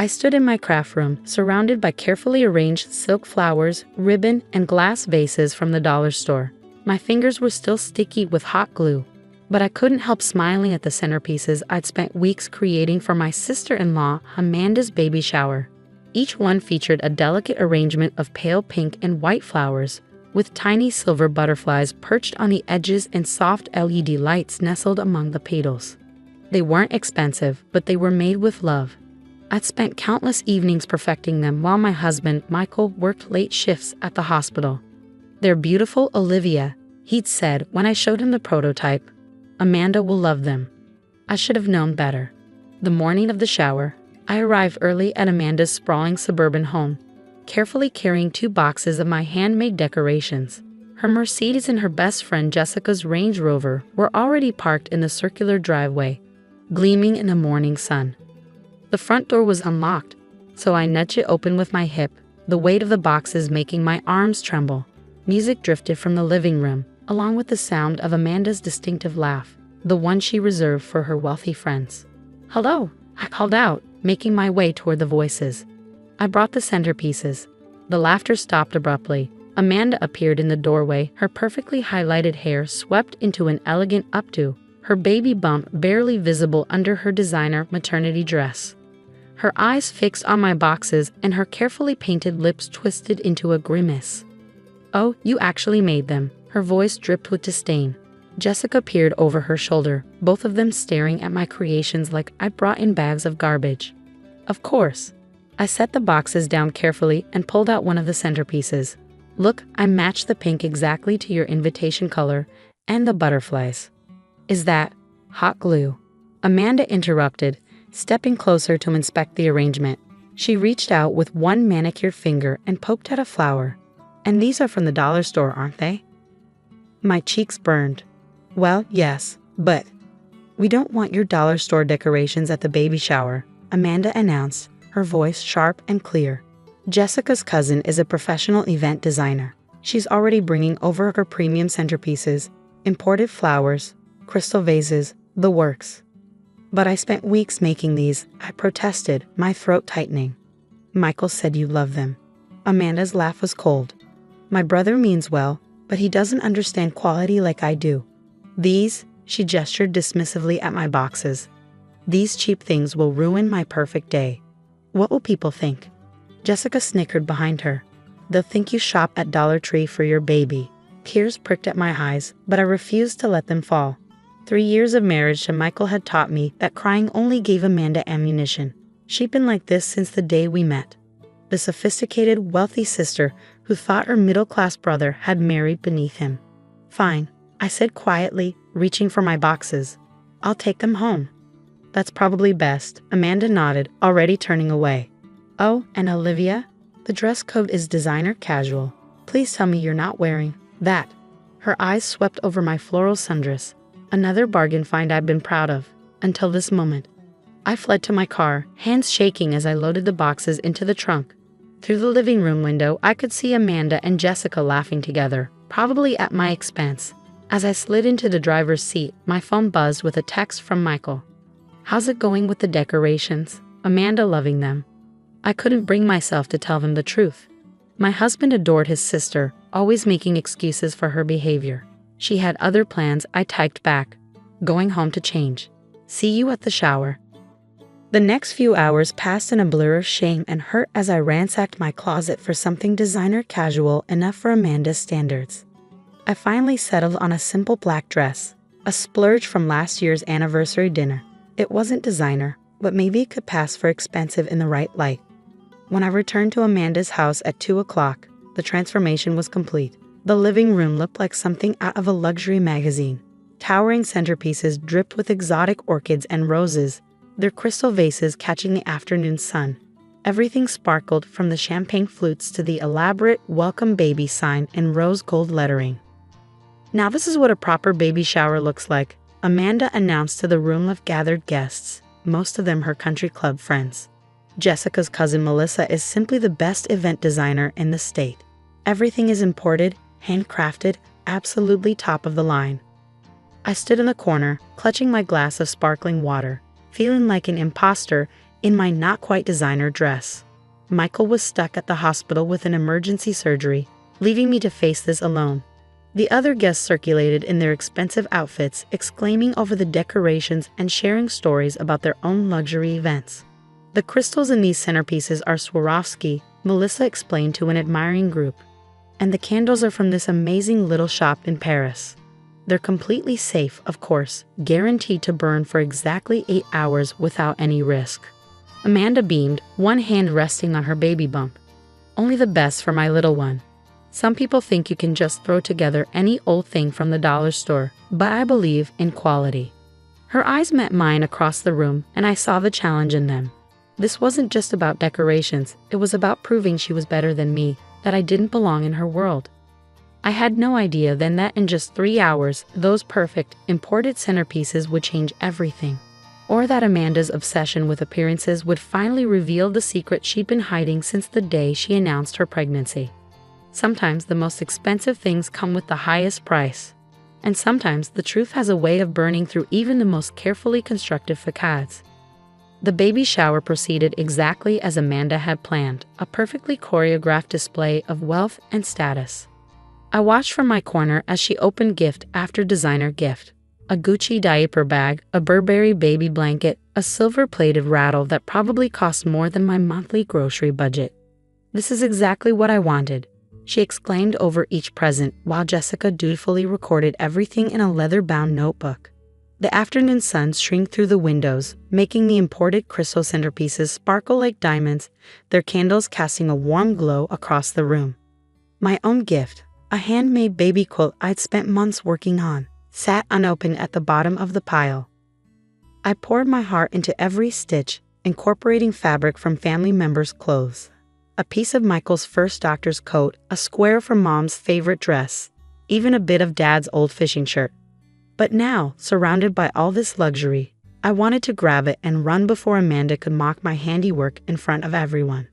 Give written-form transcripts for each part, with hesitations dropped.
I stood in my craft room, surrounded by carefully arranged silk flowers, ribbon, and glass vases from the dollar store. My fingers were still sticky with hot glue, but I couldn't help smiling at the centerpieces I'd spent weeks creating for my sister-in-law Amanda's baby shower. Each one featured a delicate arrangement of pale pink and white flowers, with tiny silver butterflies perched on the edges and soft LED lights nestled among the petals. They weren't expensive, but they were made with love. I'd spent countless evenings perfecting them while my husband, Michael, worked late shifts at the hospital. "They're beautiful, Olivia," he'd said when I showed him the prototype. "Amanda will love them." I should have known better. The morning of the shower, I arrived early at Amanda's sprawling suburban home, carefully carrying 2 boxes of my handmade decorations. Her Mercedes and her best friend Jessica's Range Rover were already parked in the circular driveway, gleaming in the morning sun. The front door was unlocked, so I nudged it open with my hip, the weight of the boxes making my arms tremble. Music drifted from the living room, along with the sound of Amanda's distinctive laugh, the one she reserved for her wealthy friends. "Hello," I called out, making my way toward the voices. I brought the centerpieces. The laughter stopped abruptly. Amanda appeared in the doorway, her perfectly highlighted hair swept into an elegant updo, her baby bump barely visible under her designer maternity dress. Her eyes fixed on my boxes and her carefully painted lips twisted into a grimace. "Oh, you actually made them." Her voice dripped with disdain. Jessica peered over her shoulder, both of them staring at my creations like I'd brought in bags of garbage. "Of course." I set the boxes down carefully and pulled out one of the centerpieces. "Look, I matched the pink exactly to your invitation color and the butterflies." "Is that hot glue?" Amanda interrupted, stepping closer to inspect the arrangement. She reached out with one manicured finger and poked at a flower. "And these are from the dollar store, aren't they?" My cheeks burned. "Well, yes, but we don't want your dollar store decorations at the baby shower," Amanda announced, her voice sharp and clear. "Jessica's cousin is a professional event designer. She's already bringing over her premium centerpieces, imported flowers, crystal vases, the works." "But I spent weeks making these," I protested, my throat tightening. "Michael said you love them." Amanda's laugh was cold. "My brother means well, but he doesn't understand quality like I do. These," she gestured dismissively at my boxes, "these cheap things will ruin my perfect day. What will people think?" Jessica snickered behind her. "They'll think you shop at Dollar Tree for your baby." Tears pricked at my eyes, but I refused to let them fall. 3 years of marriage to Michael had taught me that crying only gave Amanda ammunition. She'd been like this since the day we met. The sophisticated, wealthy sister who thought her middle-class brother had married beneath him. "Fine," I said quietly, reaching for my boxes. "I'll take them home." "That's probably best," Amanda nodded, already turning away. "Oh, and Olivia, the dress code is designer casual. Please tell me you're not wearing that." Her eyes swept over my floral sundress, another bargain find I'd been proud of, until this moment. I fled to my car, hands shaking as I loaded the boxes into the trunk. Through the living room window, I could see Amanda and Jessica laughing together, probably at my expense. As I slid into the driver's seat, my phone buzzed with a text from Michael. "How's it going with the decorations? Amanda loving them?" I couldn't bring myself to tell them the truth. My husband adored his sister, always making excuses for her behavior. She had other plans. I typed back, "Going home to change. See you at the shower." The next few hours passed in a blur of shame and hurt as I ransacked my closet for something designer casual enough for Amanda's standards. I finally settled on a simple black dress, a splurge from last year's anniversary dinner. It wasn't designer, but maybe it could pass for expensive in the right light. When I returned to Amanda's house at 2 o'clock, the transformation was complete. The living room looked like something out of a luxury magazine. Towering centerpieces dripped with exotic orchids and roses, their crystal vases catching the afternoon sun. Everything sparkled, from the champagne flutes to the elaborate "Welcome Baby" sign in rose gold lettering. "Now this is what a proper baby shower looks like," Amanda announced to the room of gathered guests, most of them her country club friends. "Jessica's cousin Melissa is simply the best event designer in the state. Everything is imported, handcrafted, absolutely top of the line." I stood in the corner, clutching my glass of sparkling water, feeling like an imposter in my not-quite designer dress. Michael was stuck at the hospital with an emergency surgery, leaving me to face this alone. The other guests circulated in their expensive outfits, exclaiming over the decorations and sharing stories about their own luxury events. The crystals in these centerpieces are Swarovski, Melissa explained to an admiring group. And the candles are from this amazing little shop in Paris. They're completely safe, of course, guaranteed to burn for exactly 8 hours without any risk. Amanda beamed, one hand resting on her baby bump. Only the best for my little one. Some people think you can just throw together any old thing from the dollar store, but I believe in quality. Her eyes met mine across the room, and I saw the challenge in them. This wasn't just about decorations, it was about proving she was better than me, that I didn't belong in her world. I had no idea then that in just 3 hours, those perfect, imported centerpieces would change everything. Or that Amanda's obsession with appearances would finally reveal the secret she'd been hiding since the day she announced her pregnancy. Sometimes the most expensive things come with the highest price. And sometimes the truth has a way of burning through even the most carefully constructed facades. The baby shower proceeded exactly as Amanda had planned, a perfectly choreographed display of wealth and status. I watched from my corner as she opened gift after designer gift. A Gucci diaper bag, a Burberry baby blanket, a silver-plated rattle that probably cost more than my monthly grocery budget. "This is exactly what I wanted," she exclaimed over each present while Jessica dutifully recorded everything in a leather-bound notebook. The afternoon sun streamed through the windows, making the imported crystal centerpieces sparkle like diamonds, their candles casting a warm glow across the room. My own gift, a handmade baby quilt I'd spent months working on, sat unopened at the bottom of the pile. I poured my heart into every stitch, incorporating fabric from family members' clothes. A piece of Michael's first doctor's coat, a square from Mom's favorite dress, even a bit of Dad's old fishing shirt. But now, surrounded by all this luxury, I wanted to grab it and run before Amanda could mock my handiwork in front of everyone.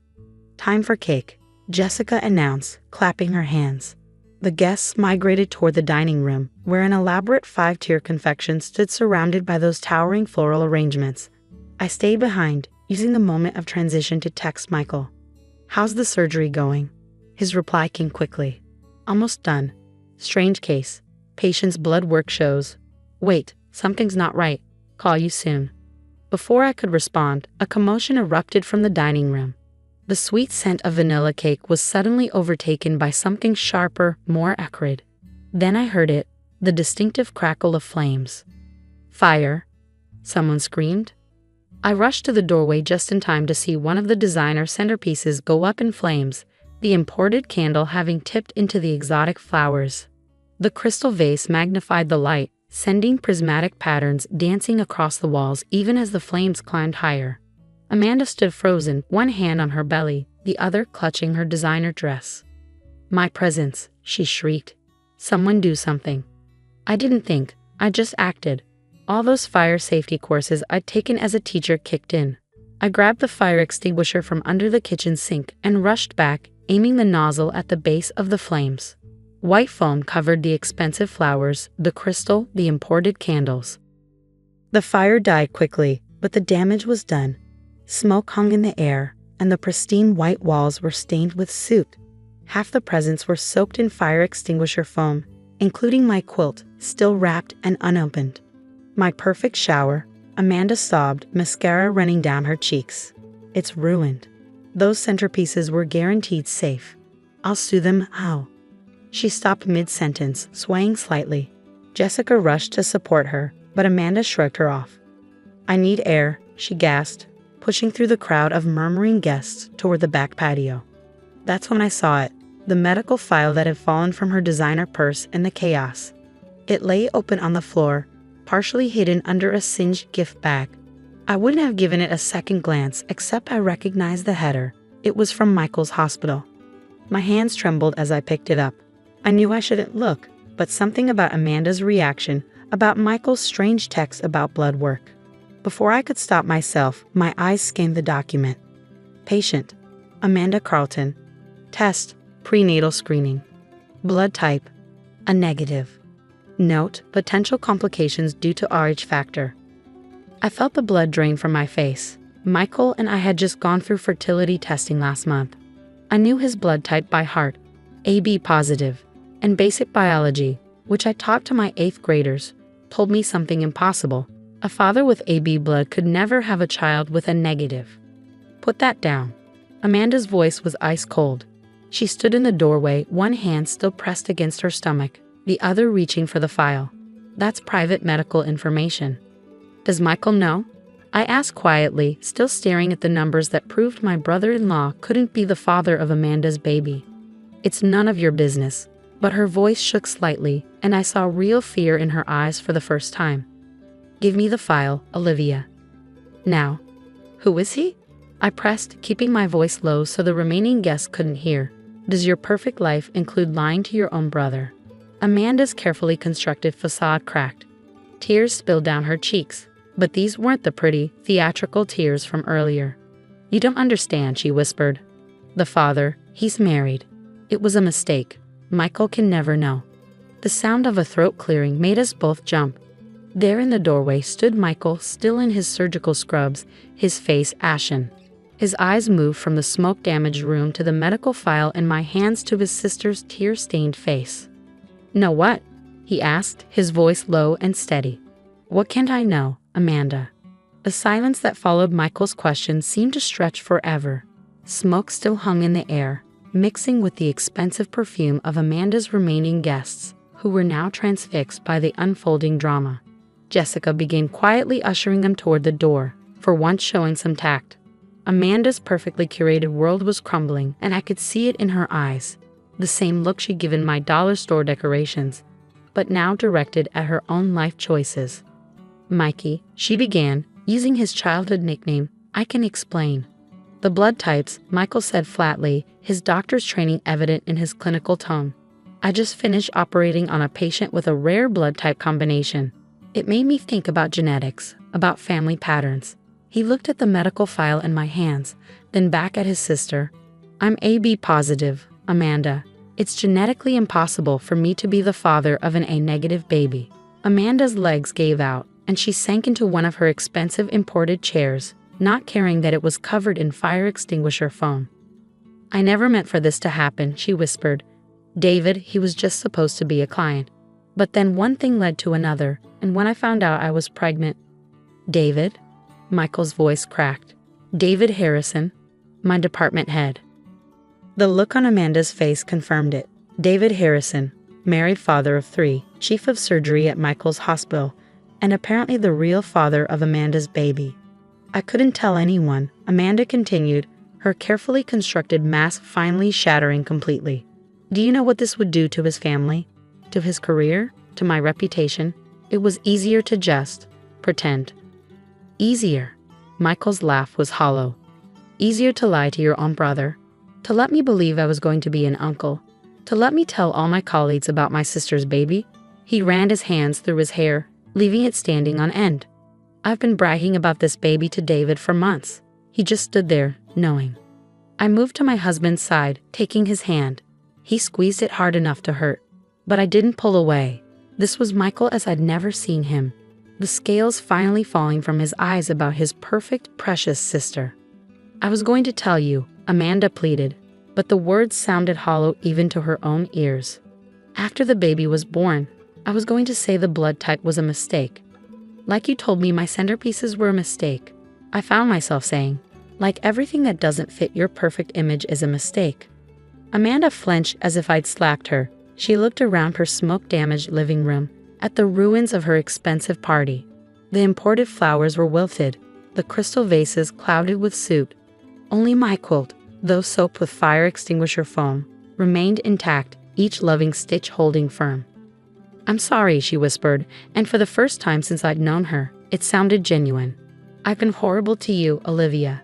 "Time for cake," Jessica announced, clapping her hands. The guests migrated toward the dining room, where an elaborate 5-tier confection stood surrounded by those towering floral arrangements. I stayed behind, using the moment of transition to text Michael. "How's the surgery going?" His reply came quickly. "Almost done. Strange case. Patient's blood work shows. Wait, something's not right. Call you soon." Before I could respond, a commotion erupted from the dining room. The sweet scent of vanilla cake was suddenly overtaken by something sharper, more acrid. Then I heard it, the distinctive crackle of flames. "Fire!" someone screamed. I rushed to the doorway just in time to see one of the designer centerpieces go up in flames, the imported candle having tipped into the exotic flowers. The crystal vase magnified the light, sending prismatic patterns dancing across the walls even as the flames climbed higher. Amanda stood frozen, one hand on her belly, the other clutching her designer dress. "My presence," she shrieked. "Someone do something." I didn't think, I just acted. All those fire safety courses I'd taken as a teacher kicked in. I grabbed the fire extinguisher from under the kitchen sink and rushed back, aiming the nozzle at the base of the flames. White foam covered the expensive flowers, the crystal, the imported candles. The fire died quickly, but the damage was done. Smoke hung in the air, and the pristine white walls were stained with soot. Half the presents were soaked in fire extinguisher foam, including my quilt, still wrapped and unopened. "My perfect shower," Amanda sobbed, mascara running down her cheeks. "It's ruined. Those centerpieces were guaranteed safe. I'll sue them how?" She stopped mid-sentence, swaying slightly. Jessica rushed to support her, but Amanda shrugged her off. "I need air," she gasped, pushing through the crowd of murmuring guests toward the back patio. That's when I saw it, the medical file that had fallen from her designer purse in the chaos. It lay open on the floor, partially hidden under a singed gift bag. I wouldn't have given it a second glance except I recognized the header. It was from Michael's hospital. My hands trembled as I picked it up. I knew I shouldn't look, but something about Amanda's reaction, about Michael's strange text about blood work. Before I could stop myself, my eyes scanned the document. Patient, Amanda Carlton. Test, prenatal screening. Blood type, a negative. Note, potential complications due to Rh factor. I felt the blood drain from my face. Michael and I had just gone through fertility testing last month. I knew his blood type by heart, AB positive, and basic biology, which I taught to my 8th graders, told me something impossible. A father with AB blood could never have a child with a negative. Put that down. Amanda's voice was ice cold. She stood in the doorway, one hand still pressed against her stomach, the other reaching for the file. That's private medical information. Does Michael know? I asked quietly, still staring at the numbers that proved my brother-in-law couldn't be the father of Amanda's baby. It's none of your business. But her voice shook slightly, and I saw real fear in her eyes for the first time. Give me the file, Olivia. Now. Who is he? I pressed, keeping my voice low so the remaining guests couldn't hear. Does your perfect life include lying to your own brother? Amanda's carefully constructed facade cracked. Tears spilled down her cheeks, but these weren't the pretty, theatrical tears from earlier. You don't understand, she whispered. The father, he's married. It was a mistake. Michael can never know. The sound of a throat clearing made us both jump. There in the doorway stood Michael, still in his surgical scrubs, his face ashen. His eyes moved from the smoke-damaged room to the medical file and my hands to his sister's tear-stained face. Know what? He asked, his voice low and steady. What can't I know, Amanda? The silence that followed Michael's question seemed to stretch forever. Smoke still hung in the air, mixing with the expensive perfume of Amanda's remaining guests, who were now transfixed by the unfolding drama. Jessica began quietly ushering them toward the door, for once showing some tact. Amanda's perfectly curated world was crumbling, and I could see it in her eyes. The same look she'd given my dollar store decorations, but now directed at her own life choices. Mikey, she began, using his childhood nickname, I can explain. The blood types, Michael said flatly, his doctor's training evident in his clinical tone. I just finished operating on a patient with a rare blood type combination. It made me think about genetics, about family patterns. He looked at the medical file in my hands, then back at his sister. I'm AB positive, Amanda. It's genetically impossible for me to be the father of an A negative baby. Amanda's legs gave out, and she sank into one of her expensive imported chairs, not caring that it was covered in fire extinguisher foam. I never meant for this to happen, she whispered. David, he was just supposed to be a client. But then one thing led to another, and when I found out I was pregnant... David? Michael's voice cracked. David Harrison, my department head. The look on Amanda's face confirmed it. David Harrison, married father of 3, chief of surgery at Michael's hospital, and apparently the real father of Amanda's baby. I couldn't tell anyone, Amanda continued, her carefully constructed mask finally shattering completely. Do you know what this would do to his family? To his career? To my reputation? It was easier to just pretend. Easier. Michael's laugh was hollow. Easier to lie to your own brother. To let me believe I was going to be an uncle. To let me tell all my colleagues about my sister's baby. He ran his hands through his hair, leaving it standing on end. I've been bragging about this baby to David for months. He just stood there, knowing. I moved to my husband's side, taking his hand. He squeezed it hard enough to hurt. But I didn't pull away. This was Michael as I'd never seen him. The scales finally falling from his eyes about his perfect, precious sister. I was going to tell you, Amanda pleaded, but the words sounded hollow even to her own ears. After the baby was born, I was going to say the blood type was a mistake. Like you told me my centerpieces were a mistake. I found myself saying, like everything that doesn't fit your perfect image is a mistake. Amanda flinched as if I'd slapped her. She looked around her smoke-damaged living room, at the ruins of her expensive party. The imported flowers were wilted, the crystal vases clouded with soot. Only my quilt, though soaked with fire extinguisher foam, remained intact, each loving stitch holding firm. I'm sorry, she whispered, and for the first time since I'd known her, it sounded genuine. I've been horrible to you, Olivia.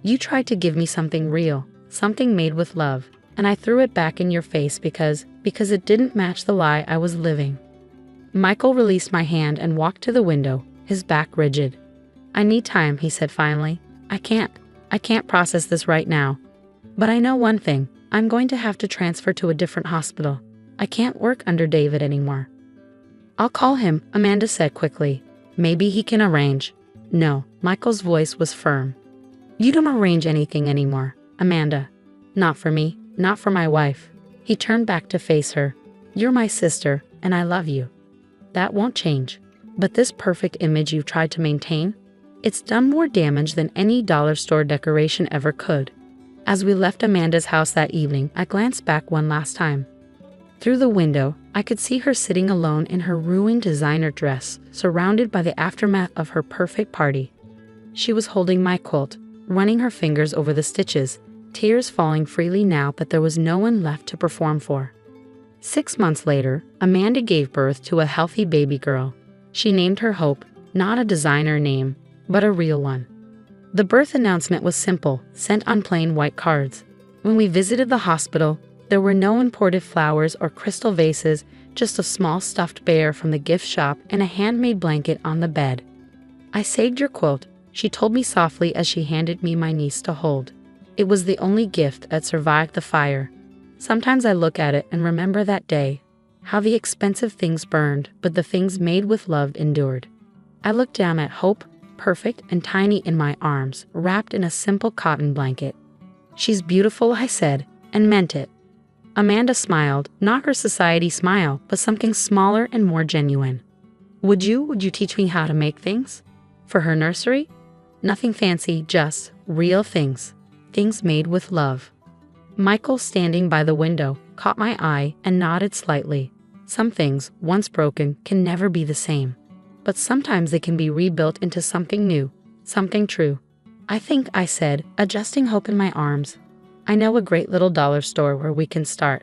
You tried to give me something real, something made with love, and I threw it back in your face because it didn't match the lie I was living. Michael released my hand and walked to the window, his back rigid. I need time, he said finally. I can't process this right now. But I know one thing, I'm going to have to transfer to a different hospital. I can't work under David anymore. I'll call him, Amanda said quickly. Maybe he can arrange. No, Michael's voice was firm. You don't arrange anything anymore, Amanda. Not for me, not for my wife. He turned back to face her. You're my sister, and I love you. That won't change. But this perfect image you've tried to maintain? It's done more damage than any dollar store decoration ever could. As we left Amanda's house that evening, I glanced back one last time. Through the window, I could see her sitting alone in her ruined designer dress, surrounded by the aftermath of her perfect party. She was holding my quilt, running her fingers over the stitches, tears falling freely now that there was no one left to perform for. 6 months later, Amanda gave birth to a healthy baby girl. She named her Hope, not a designer name, but a real one. The birth announcement was simple, sent on plain white cards. When we visited the hospital, there were no imported flowers or crystal vases, just a small stuffed bear from the gift shop and a handmade blanket on the bed. I saved your quilt, she told me softly as she handed me my niece to hold. It was the only gift that survived the fire. Sometimes I look at it and remember that day, how the expensive things burned, but the things made with love endured. I looked down at Hope, perfect and tiny in my arms, wrapped in a simple cotton blanket. She's beautiful, I said, and meant it. Amanda smiled, not her society smile, but something smaller and more genuine. Would you teach me how to make things? For her nursery? Nothing fancy, just real things. Things made with love. Michael, standing by the window, caught my eye and nodded slightly. Some things, once broken, can never be the same. But sometimes they can be rebuilt into something new, something true. I think, I said, adjusting Hope in my arms. I know a great little dollar store where we can start.